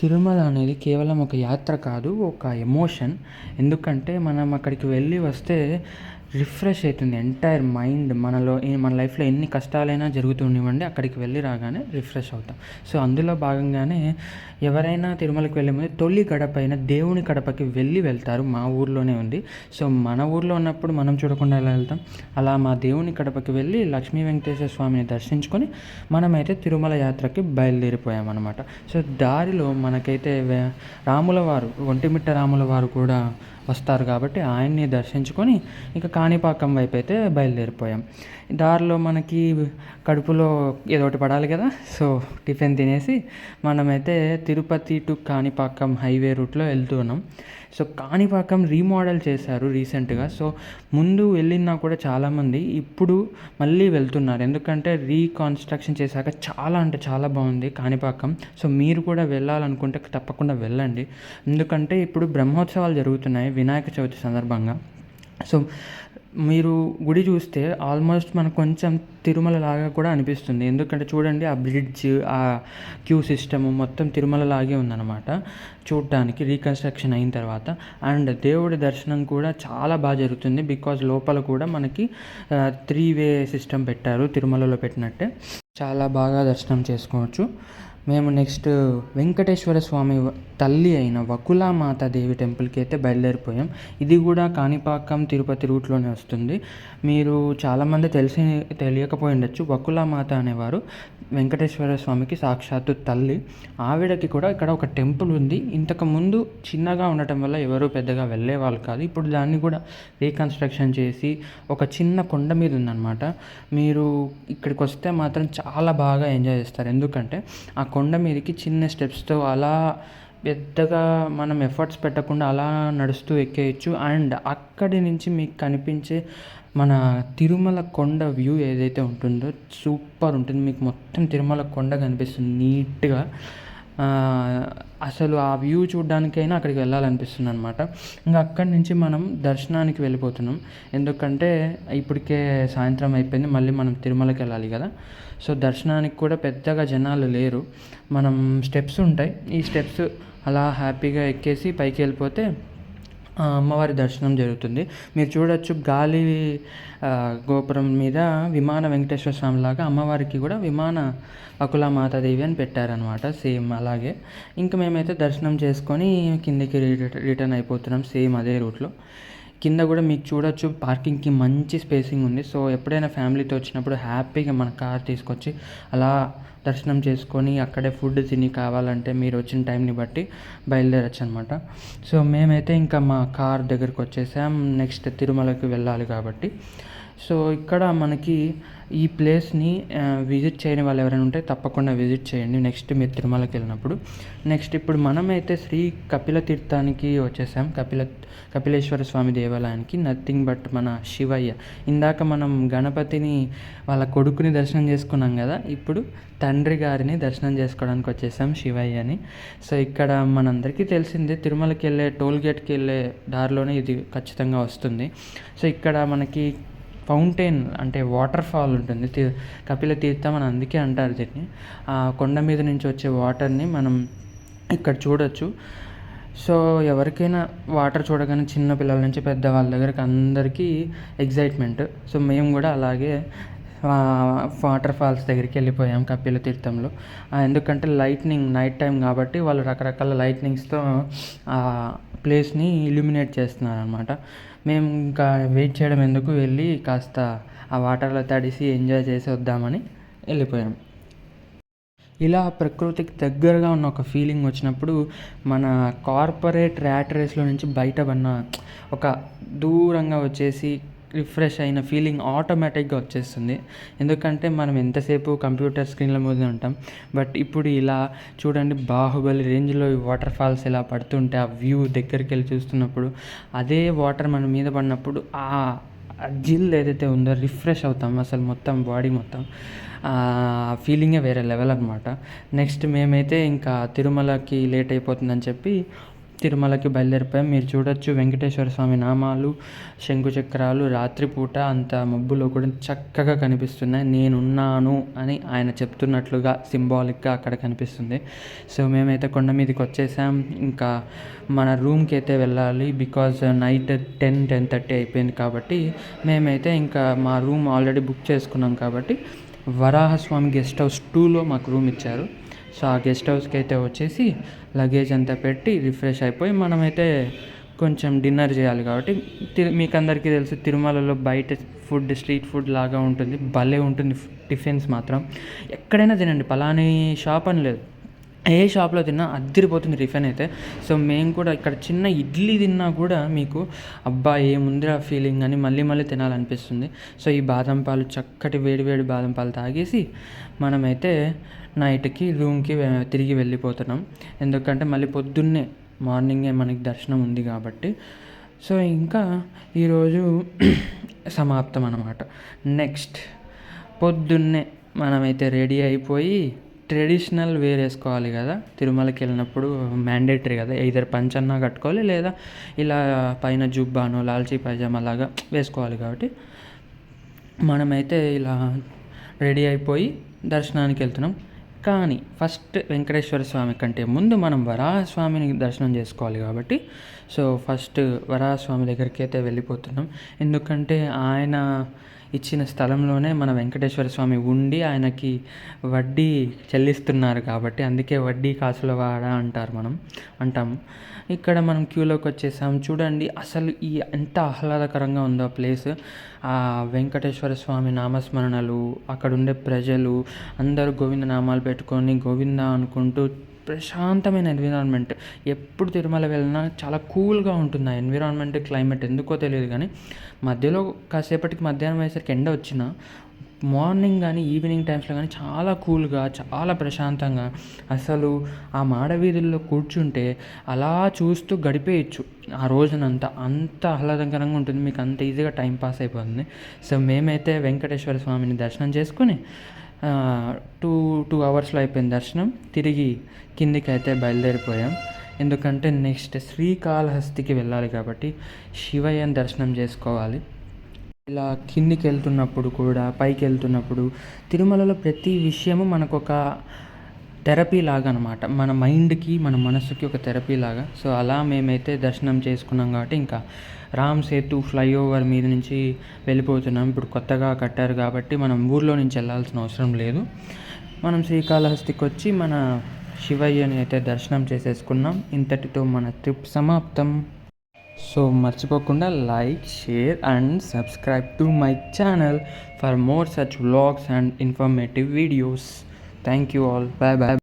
తిరుమల అనేది కేవలం ఒక యాత్ర కాదు, ఒక ఎమోషన్. ఎందుకంటే మనం అక్కడికి వెళ్ళి వస్తే రిఫ్రెష్ అవుతుంది ఎంటైర్ మైండ్. మన లైఫ్లో ఎన్ని కష్టాలైనా జరుగుతుండనివ్వండి, అక్కడికి వెళ్ళి రాగానే రిఫ్రెష్ అవుతాం. సో అందులో భాగంగానే ఎవరైనా తిరుమలకి వెళ్ళే ముందు తొలి గడపైన దేవుని గడపకి వెళ్తారు. మా ఊర్లోనే ఉంది. సో మన ఊర్లో ఉన్నప్పుడు మనం చూడకుండా ఎలా వెళ్తాం? అలా మా దేవుని గడపకి వెళ్ళి లక్ష్మీ వెంకటేశ్వర స్వామిని దర్శించుకొని మనమైతే తిరుమల యాత్రకి బయలుదేరిపోయామన్నమాట. సో దారిలో మనకైతే రాముల వారు, ఒంటిమిట్ట రాముల వారు కూడా వస్తారు కాబట్టి ఆయన్ని దర్శించుకొని ఇక కాణిపాకం వైపు అయితే బయలుదేరిపోయాం. దారిలో మనకి కడుపులో ఏదో ఒకటి పడాలి కదా. సో టిఫిన్ తినేసి మనమైతే తిరుపతి టు కాణిపాకం హైవే రూట్లో వెళ్తున్నాం. సో కాణిపాకం రీమోడల్ చేశారు రీసెంట్గా. సో ముందు వెళ్ళినా కూడా చాలామంది ఇప్పుడు మళ్ళీ వెళ్తున్నారు, ఎందుకంటే రీకన్స్ట్రక్షన్ చేశాక చాలా అంటే చాలా బాగుంది కాణిపాకం. సో మీరు కూడా వెళ్ళాలనుకుంటే తప్పకుండా వెళ్ళండి, ఎందుకంటే ఇప్పుడు బ్రహ్మోత్సవాలు జరుగుతున్నాయి వినాయక చవితి సందర్భంగా. సో మీరు గుడి చూస్తే ఆల్మోస్ట్ మనకు కొంచెం తిరుమల లాగా కూడా అనిపిస్తుంది, ఎందుకంటే చూడండి ఆ బ్రిడ్జ్, ఆ క్యూ సిస్టము మొత్తం తిరుమల లాగే ఉందన్నమాట చూడటానికి రీకన్స్ట్రక్షన్ అయిన తర్వాత. అండ్ దేవుడి దర్శనం కూడా చాలా బాగా జరుగుతుంది, బికాజ్ లోపల కూడా మనకి 3-వే సిస్టమ్ పెట్టారు తిరుమలలో పెట్టినట్టే. చాలా బాగా దర్శనం చేసుకోవచ్చు. మేము నెక్స్ట్ వెంకటేశ్వర స్వామి తల్లి అయిన వకులామాతాదేవి టెంపుల్కి అయితే బయలుదేరిపోయాం. ఇది కూడా కాణిపాకం తిరుపతి రూట్లోనే వస్తుంది. మీరు చాలామంది తెలియకపోయి ఉండొచ్చు, వకులామాత అనేవారు వెంకటేశ్వర స్వామికి సాక్షాత్తు తల్లి. ఆవిడకి కూడా ఇక్కడ ఒక టెంపుల్ ఉంది. ఇంతకుముందు చిన్నగా ఉండటం వల్ల ఎవరు పెద్దగా వెళ్ళేవాళ్ళు కాదు. ఇప్పుడు దాన్ని కూడా రీకన్స్ట్రక్షన్ చేసి ఒక చిన్న కొండ మీద ఉందన్నమాట. మీరు ఇక్కడికి వస్తే మాత్రం చాలా బాగా ఎంజాయ్ చేస్తారు, ఎందుకంటే ఆ కొండ మీదకి చిన్న స్టెప్స్తో అలా పెద్దగా మనం ఎఫర్ట్స్ పెట్టకుండా అలా నడుస్తూ ఎక్కేయచ్చు. అండ్ అక్కడి నుంచి మీకు కనిపించే మన తిరుమల కొండ వ్యూ ఏదైతే ఉంటుందో సూపర్ ఉంటుంది. మీకు మొత్తం తిరుమల కొండ కనిపిస్తుంది నీట్గా. అసలు ఆ వ్యూ చూడడానికైనా అక్కడికి వెళ్ళాలనిపిస్తుంది అనమాట. ఇంకా అక్కడి నుంచి మనం దర్శనానికి వెళ్ళిపోతున్నాం, ఎందుకంటే ఇప్పటికే సాయంత్రం అయిపోయింది, మళ్ళీ మనం తిరుమలకి వెళ్ళాలి కదా. సో దర్శనానికి కూడా పెద్దగా జనాలు లేరు. మనం స్టెప్స్ ఉంటాయి, ఈ స్టెప్స్ అలా హ్యాపీగా ఎక్కేసి పైకి వెళ్ళిపోతే అమ్మవారి దర్శనం జరుగుతుంది. మీరు చూడొచ్చు గాలి గోపురం మీద విమాన వెంకటేశ్వర స్వామి లాగా అమ్మవారికి కూడా విమాన వకులామాతాదేవి అని పెట్టారనమాట, సేమ్ అలాగే. ఇంకా మేమైతే దర్శనం చేసుకొని కిందికి రిటర్న్ అయిపోతున్నాం సేమ్ అదే రూట్లో. కింద కూడా మీకు చూడొచ్చు పార్కింగ్కి మంచి స్పేసింగ్ ఉంది. సో ఎప్పుడైనా ఫ్యామిలీతో వచ్చినప్పుడు హ్యాపీగా మన కార్ తీసుకొచ్చి అలా దర్శనం చేసుకొని అక్కడే ఫుడ్ తిని కావాలంటే మీరు వచ్చిన టైంని బట్టి బయలుదేరచ్చు అనమాట. సో మేమైతే ఇంకా మా కార్ దగ్గరికి వచ్చేసాం, నెక్స్ట్ తిరుమలకి వెళ్ళాలి కాబట్టి. సో ఇక్కడ మనకి ఈ ప్లేస్ని విజిట్ చేయని వాళ్ళు ఎవరైనా ఉంటే తప్పకుండా విజిట్ చేయండి నెక్స్ట్ మీరు తిరుమలకి వెళ్ళినప్పుడు. నెక్స్ట్ ఇప్పుడు మనమైతే శ్రీ కపిల తీర్థానికి వచ్చేసాం, కపిలేశ్వర స్వామి దేవాలయానికి. నథింగ్ బట్ మన శివయ్య. ఇందాక మనం గణపతిని వాళ్ళ కొడుకుని దర్శనం చేసుకున్నాం కదా, ఇప్పుడు తండ్రి గారిని దర్శనం చేసుకోవడానికి వచ్చేసాం శివయ్యని. సో ఇక్కడ మనందరికీ తెలిసిందే తిరుమలకి వెళ్ళే టోల్ గేట్కి వెళ్ళే దారిలోనే ఇది ఖచ్చితంగా వస్తుంది. సో ఇక్కడ మనకి ఫౌంటైన్ అంటే వాటర్ ఫాల్ ఉంటుంది, కపిల తీర్థం అని అందుకే అంటారు దీన్ని. ఆ కొండ మీద నుంచి వచ్చే వాటర్ని మనం ఇక్కడ చూడొచ్చు. సో ఎవరికైనా వాటర్ చూడగానే చిన్న పిల్లల నుంచి పెద్దవాళ్ళ దగ్గరికి అందరికీ ఎగ్జైట్మెంట్. సో మేము కూడా అలాగే వాటర్ ఫాల్స్ దగ్గరికి వెళ్ళిపోయాం కపిల తీర్థంలో. ఎందుకంటే లైట్నింగ్ నైట్ టైం కాబట్టి వాళ్ళు రకరకాల లైట్నింగ్స్తో ఆ ప్లేస్ని ఇల్యూమినేట్ చేస్తున్నారు అనమాట. మేము ఇంకా వెయిట్ చేయడం ఎందుకు, వెళ్ళి కాస్త ఆ వాటర్లో తడిసి ఎంజాయ్ చేసి వద్దామని వెళ్ళిపోయాం. ఇలా ప్రకృతికి దగ్గరగా ఉన్న ఒక ఫీలింగ్ వచ్చినప్పుడు మన కార్పొరేట్ ర్యాట్ రేస్లో నుంచి బయటపడిన ఒక దూరంగా వచ్చేసి రిఫ్రెష్ అయిన ఫీలింగ్ ఆటోమేటిక్గా వచ్చేస్తుంది, ఎందుకంటే మనం ఎంతసేపు కంప్యూటర్ స్క్రీన్ల మీద ఉంటాం. బట్ ఇప్పుడు ఇలా చూడండి, బాహుబలి రేంజ్లో ఈ వాటర్ ఫాల్స్ ఇలా పడుతుంటే ఆ వ్యూ దగ్గరికి వెళ్ళి చూస్తున్నప్పుడు, అదే వాటర్ మన మీద పడినప్పుడు ఆ జిల్ ఏదైతే ఉందో రిఫ్రెష్ అవుతాం అసలు మొత్తం బాడీ మొత్తం. ఫీలింగే వేరే లెవెల్ అనమాట. నెక్స్ట్ మేమైతే ఇంకా తిరుమలకి లేట్ అయిపోతుందని చెప్పి తిరుమలకి బయలుదేరిపోయాం. మీరు చూడొచ్చు వెంకటేశ్వర స్వామి నామాలు, శంకుచక్రాలు రాత్రిపూట అంత మబ్బులో కూడా చక్కగా కనిపిస్తున్నాయి. నేనున్నాను అని ఆయన చెప్తున్నట్లుగా సింబాలిక్గా అక్కడ కనిపిస్తుంది. సో మేమైతే కొండ మీదకి వచ్చేసాం. ఇంకా మన రూమ్కి అయితే వెళ్ళాలి. బికాజ్ నైట్ 10-10:30 అయిపోయింది కాబట్టి మేమైతే ఇంకా మా రూమ్ ఆల్రెడీ బుక్ చేసుకున్నాం కాబట్టి వరాహస్వామి గెస్ట్ హౌస్ 2లో మాకు రూమ్ ఇచ్చారు. సో ఆ గెస్ట్ హౌస్కి అయితే వచ్చేసి లగేజ్ అంతా పెట్టి రిఫ్రెష్ అయిపోయి మనమైతే కొంచెం డిన్నర్ చేయాలి కాబట్టి మీకు అందరికీ తెలుసు తిరుమలలో బయట ఫుడ్ స్ట్రీట్ ఫుడ్ లాగా ఉంటుంది, భలే ఉంటుంది. టిఫిన్స్ మాత్రం ఎక్కడైనా తినండి, పలాని షాప్ అని లేదు, ఏ షాప్లో తిన్నా అద్దరిపోతుంది టిఫిన్ అయితే. సో మేము కూడా ఇక్కడ చిన్న ఇడ్లీ తిన్నా కూడా మీకు అబ్బా ఏముందిరా ఫీలింగ్ అని మళ్ళీ మళ్ళీ తినాలనిపిస్తుంది. సో ఈ బాదం పాలు, చక్కటి వేడి బాదం పాలు తాగేసి మనమైతే నైట్కి రూమ్కి తిరిగి వెళ్ళిపోతున్నాం. ఎందుకంటే మళ్ళీ పొద్దున్నే మార్నింగే మనకి దర్శనం ఉంది కాబట్టి. సో ఇంకా ఈరోజు సమాప్తం అన్నమాట. నెక్స్ట్ పొద్దున్నే మనమైతే రెడీ అయిపోయి ట్రెడిషనల్ వేర్ వేసుకోవాలి కదా, తిరుమలకి వెళ్ళినప్పుడు మ్యాండేటరీ కదా, ఎయిదర్ పంచన్నా కట్టుకోవాలి లేదా ఇలా పైన జుబ్బానో లాల్చీ పైజామా లాగా వేసుకోవాలి. కాబట్టి మనమైతే ఇలా రెడీ అయిపోయి దర్శనానికి వెళ్తున్నాం. కానీ ఫస్ట్ వెంకటేశ్వర స్వామి కంటే ముందు మనం వరాహస్వామిని దర్శనం చేసుకోవాలి కాబట్టి సో ఫస్ట్ వరాహస్వామి దగ్గరికి అయితే వెళ్ళిపోతున్నాం. ఎందుకంటే ఆయన ఇచ్చిన స్థలంలోనే మన వెంకటేశ్వర స్వామి ఉండి ఆయనకి వడ్డీ చెల్లిస్తున్నారు కాబట్టి అందుకే వడ్డీ కాసుల వాడ అంటాము. ఇక్కడ మనం క్యూలోకి వచ్చేసాం. చూడండి అసలు ఎంత ఆహ్లాదకరంగా ఉందో ప్లేస్. ఆ వెంకటేశ్వర స్వామి నామస్మరణలు, అక్కడ ఉండే ప్రజలు అందరూ గోవింద నామాలు పెట్టుకొని గోవింద అనుకుంటూ ప్రశాంతమైన ఎన్విరాన్మెంట్. ఎప్పుడు తిరుమల వెళ్ళినా చాలా కూల్గా ఉంటుంది ఆ ఎన్విరాన్మెంట్, క్లైమేట్ ఎందుకో తెలియదు. కానీ మధ్యలో కాసేపటికి మధ్యాహ్నం అయ్యేసరికి ఎండ వచ్చిన మార్నింగ్ కానీ ఈవినింగ్ టైమ్స్లో కానీ చాలా కూల్గా, చాలా ప్రశాంతంగా, అసలు ఆ మాడవీధుల్లో కూర్చుంటే అలా చూస్తూ గడిపేయచ్చు ఆ రోజునంతా. అంత ఆహ్లాదకరంగా ఉంటుంది, మీకు అంత ఈజీగా టైం పాస్ అయిపోతుంది. సో మేమైతే వెంకటేశ్వర స్వామిని దర్శనం చేసుకుని 2 అవర్స్లో అయిపోయింది దర్శనం. తిరిగి కిందికి అయితే బయలుదేరిపోయాం. ఎందుకంటే నెక్స్ట్ శ్రీకాళహస్తికి వెళ్ళాలి కాబట్టి శివయ్యని దర్శనం చేసుకోవాలి. ఇలా కిందికి వెళ్తున్నప్పుడు కూడా పైకి వెళ్తున్నప్పుడు తిరుమలలో ప్రతి విషయము మనకు ఒక థెరపీ లాగా అనమాట, మన మైండ్కి మన మనసుకి ఒక థెరపీ లాగా. సో అలా మేమైతే దర్శనం చేసుకున్నాం కాబట్టి ఇంకా రామ్ సేతు ఫ్లైఓవర్ మీద నుంచి వెళ్ళిపోతున్నాం. ఇప్పుడు కొత్తగా కట్టారు కాబట్టి మనం ఊర్లో నుంచి వెళ్ళాల్సిన అవసరం లేదు. మనం శ్రీకాళహస్తికి వచ్చి మన శివయ్యని అయితే దర్శనం చేసేసుకున్నాం. ఇంతటితో మన ట్రిప్ సమాప్తం. సో మర్చిపోకుండా like, share and subscribe to my channel for more such vlogs and informative videos. Thank you all. Bye bye.